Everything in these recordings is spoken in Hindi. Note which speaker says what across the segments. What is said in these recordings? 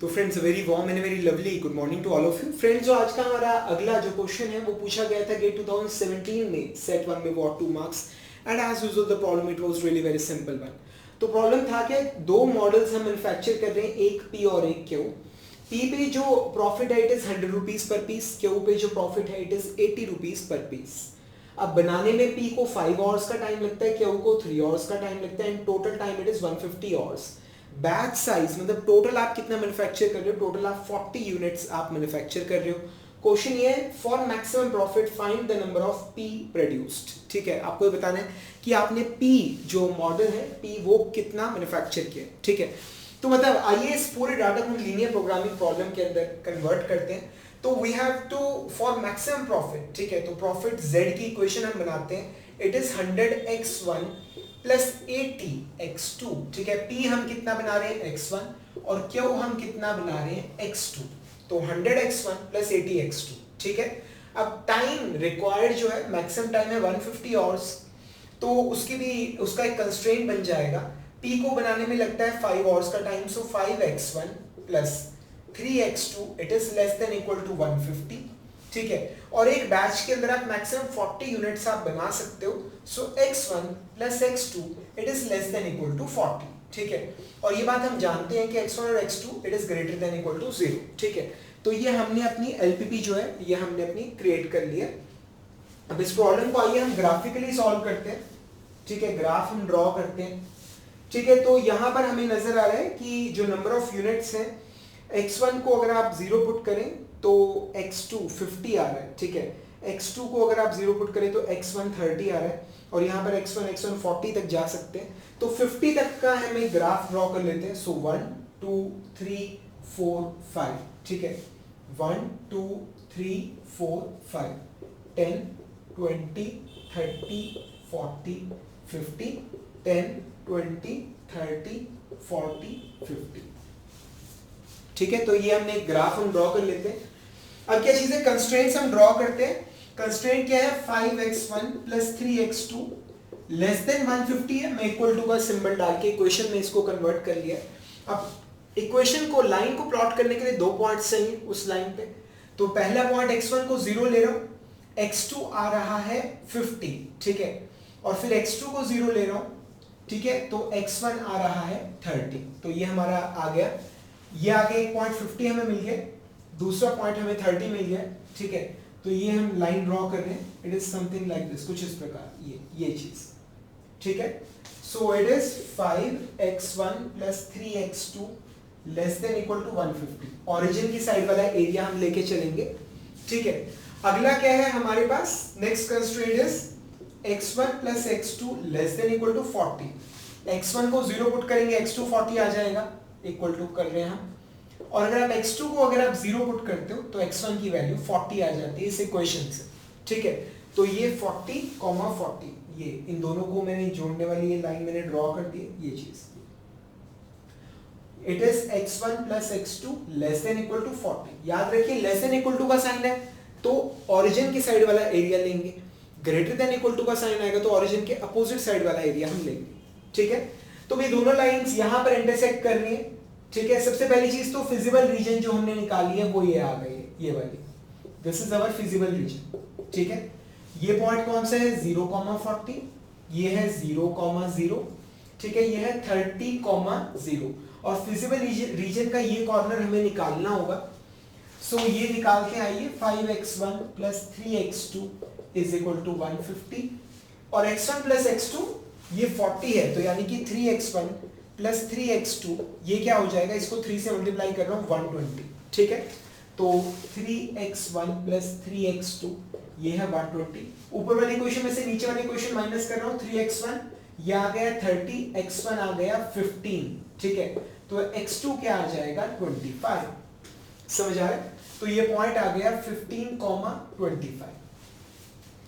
Speaker 1: तो friends very warm and very lovely good morning to all of you friends. जो आज का हमारा अगला जो क्वेश्चन है वो पूछा गया था गेट 2017 में सेट 1 में what 2 marks and as usual the problem it was really very simple one. तो प्रॉब्लम था कि दो मॉडल्स हम मैन्युफैक्चर कर रहे हैं, एक पी और एक क्यू। पी पे जो प्रॉफिट है it is 100 rupees per piece, Q पे जो प्रॉफिट है it is 80 rupees per piece. अब बनाने में पी को 5 आवर्स का टाइम लगता है, क्यू को 3 आवर्स का टाइम लगता है and total time it is 150 hours. Batch size मतलब टोटल आप कितना मैन्युफैक्चर कर रहे हो, टोटल आप 40 यूनिट्स आप मैन्युफैक्चर कर रहे हो। क्वेश्चन ये है for maximum profit find the number of P produced. ठीक है, आपको ये बताना है कि आपने पी जो मॉडल है पी वो कितना मैन्युफैक्चर किया। ठीक है, तो मतलब आइए इस पूरे डाटा को हम लीनियर प्रोग्रामिंग प्रॉब्लम के अंदर कन्वर्ट करते हैं। तो we have to for maximum profit, ठीक है, तो प्रॉफिट जेड की इक्वेशन हम बनाते हैं, it is 100x1 plus 80x2। ठीक है, पी हम कितना बना रहे हैं x1 और क्यू हम कितना बना रहे हैं x2। तो 100x1 प्लस 80x2। ठीक है, अब टाइम रिक्वायर्ड जो है मैक्सिमम टाइम है 150 आवर्स, तो उसकी भी उसका एक कंस्ट्रेंट बन जाएगा। पी को बनाने में लगता है 5 आवर्स का time, so 5x1 plus 3x2 it is less than equal to 150। ठीक है, और एक बैच के अंदर आप मैक्सिमम 40 यूनिट्स आप बना सकते हो, so x1 plus x2 it is less than equal to 40। ठीक है, और ये बात हम जानते हैं कि x1 और x2 it is greater than equal to 0। ठीक है, तो ये हमने अपनी एलपीपी जो है ये हमने अपनी क्रिएट कर लिया। अब इस प्रॉब्लम को आइए हम ग्राफिकली सॉल्व करते हैं। ठीक है, ग्राफ हम ड्रॉ करते हैं। ठीक है, तो यहाँ पर हमें नजर आ रहा है कि जो नंबर ऑफ यूनिट्स हैं x1 को अगर आप 0 पुट करें तो x2 50 आ रहा है। ठीक है, x2 को अगर आप 0 पुट करें तो x1 30 आ रहा है और यहाँ पर x1 40 तक जा सकते हैं। तो 50 तक का हम एक ग्राफ ड्रॉ कर लेते हैं। सो 1 2 3 4 5। ठीक है, 1 2 3 4 5 10 20 30 40 50 10 20 30 40 50। ठीक है, तो ये हमने एक ग्राफ हम ड्रॉ कर लेते हैं। अब क्या चीज है, कंस्ट्रेंट्स हम ड्रॉ करते हैं। कंस्ट्रेंट क्या है, 5x1 plus 3x2 less then 150 है। मैं इक्वल टू का सिंबल डाल के इक्वेशन में इसको कन्वर्ट कर लिया। अब इक्वेशन को लाइन को प्लॉट करने के लिए दो पॉइंट्स चाहिए उस लाइन पे। तो पहला पॉइंट x1 को 0 ले रहा हूं, x2 आ रहा है 50। ठीक है, और फिर x2 को 0 ले रहा हूं, ठीक है, तो x1 आ रहा है 30। तो ये हमारा आ गया, ये आगे एक पॉइंट 50 हमें मिल गया, दूसरा पॉइंट हमें 30 मिल गया। ठीक है, तो ये हम लाइन ड्रॉ कर रहे हैं, it is something like this, कुछ इस प्रकार ये चीज। ठीक है, so it is 5x1 plus 3x2 less than equal to 150। Origin की साइड वाला एरिया हम लेके चलेंगे। ठीक है, अगला क्या है हमारे पास, next constraint is x1 plus x2 less than equal to 40। x1 को 0 पुट करेंगे, x2 40 आ जाएगा, इक्वल टू कर रहे हैं हम। और अगर आप x2 को अगर आप 0 पुट करते हो तो x1 की वैल्यू 40 आ जाती है इस इक्वेशन से। ठीक है, तो ये 40, 40 ये इन दोनों को मैंने जोड़ने वाली ये लाइन मैंने ड्रॉ कर दी, ये चीज। It is x1 plus x2 less than equal to 40। याद रखिए लेस देन इक्वल टू का साइन है तो ओरिजिन की साइड वाला एरिया लेंगे, ग्रेटर देन इक्वल टू का साइन आएगा तो ओरिजिन के अपोजिट साइड वाला एरिया हम लेंगे। ठीक है, तो ये दोनों लाइंस यहां पर इंटरसेक्ट कर रही है। ठीक है, सबसे पहली चीज तो फिजिबल रीजन जो हमने निकाली है वो ये आ गई है, ये वाली, this is our feasible region. ठीक है, ये पॉइंट कौन सा है, 0,40, ये है 0,0, ठीक है, ये है 30,0 और फिजिबल रीजन का ये कॉर्नर हमें निकालना होगा। सो ये निकालते आइए, 5x1 plus 3x2 is equal to 150 और x1 प्लस x2 ये 40 है, तो यानी कि 3x1 प्लस 3x2 ये क्या हो जाएगा, इसको 3 से मल्टीप्लाई कर रहा हूं 120। ठीक है, तो 3x1 प्लस 3x2 ये है 120। ऊपर वाली इक्वेशन में से नीचे वाली इक्वेशन माइनस कर रहा हूं, 3x1 ये आ गया 30, x1 आ गया 15। ठीक है, तो x2 क्या आ जाएगा 25। समझ आ रहा है, तो ये पॉइंट आ गया 15,25।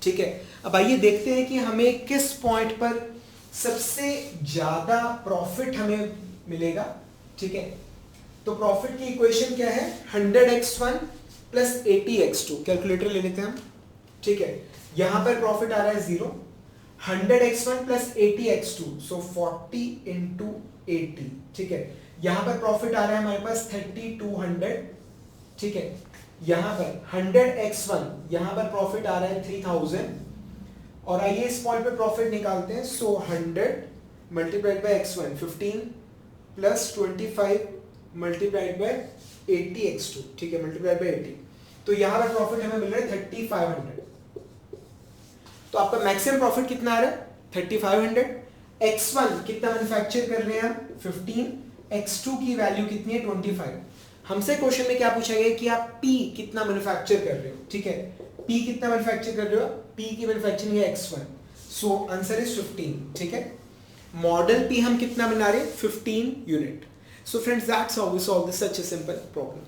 Speaker 1: ठीक है, अब आइए देखते हैं कि हमें किस पॉइंट पर सबसे ज्यादा प्रॉफिट हमें मिलेगा। ठीक है, तो प्रॉफिट की इक्वेशन क्या है, 100x1 प्लस 80x2। कैलकुलेटर ले लेते हैं हम। ठीक है, यहां पर प्रॉफिट आ रहा है 0, 100x1 प्लस 80x2 सो 40 इंटू 80। ठीक है, यहाँ पर प्रॉफिट आ रहा है हमारे पास 3200, ठीक है। यहाँ पर 100x1, यहाँ पर प्रॉफिट आ रहा है 3000, और आइए इस पॉइंट पे प्रॉफिट निकालते हैं। सो 100 multiplied by x1 15 plus 25 multiplied by 80x2, ठीक है, मल्टीप्लाइड बाय 80। तो यहाँ पर प्रॉफिट हमें मिल रहा है 3500। तो आपका मैक्सिमम प्रॉफिट कितना आ रहा है 3500। x1 कितना मैन्युफैक्चर कर रहे हैं हम 15, x2 की वैल्यू कितनी है 25। हमसे क्वेश्चन में क्या पूछा गया कि आप P कितना मैन्युफैक्चर कर रहे हो, ठीक है, P कितना मैन्युफैक्चर कर रहे हो, P की मैन्युफैक्चरिंग है x1, सो आंसर इज 15, ठीक है। मॉडल P हम कितना बना रहे हैं 15 unit. So friends that's how we solve this such a simple problem.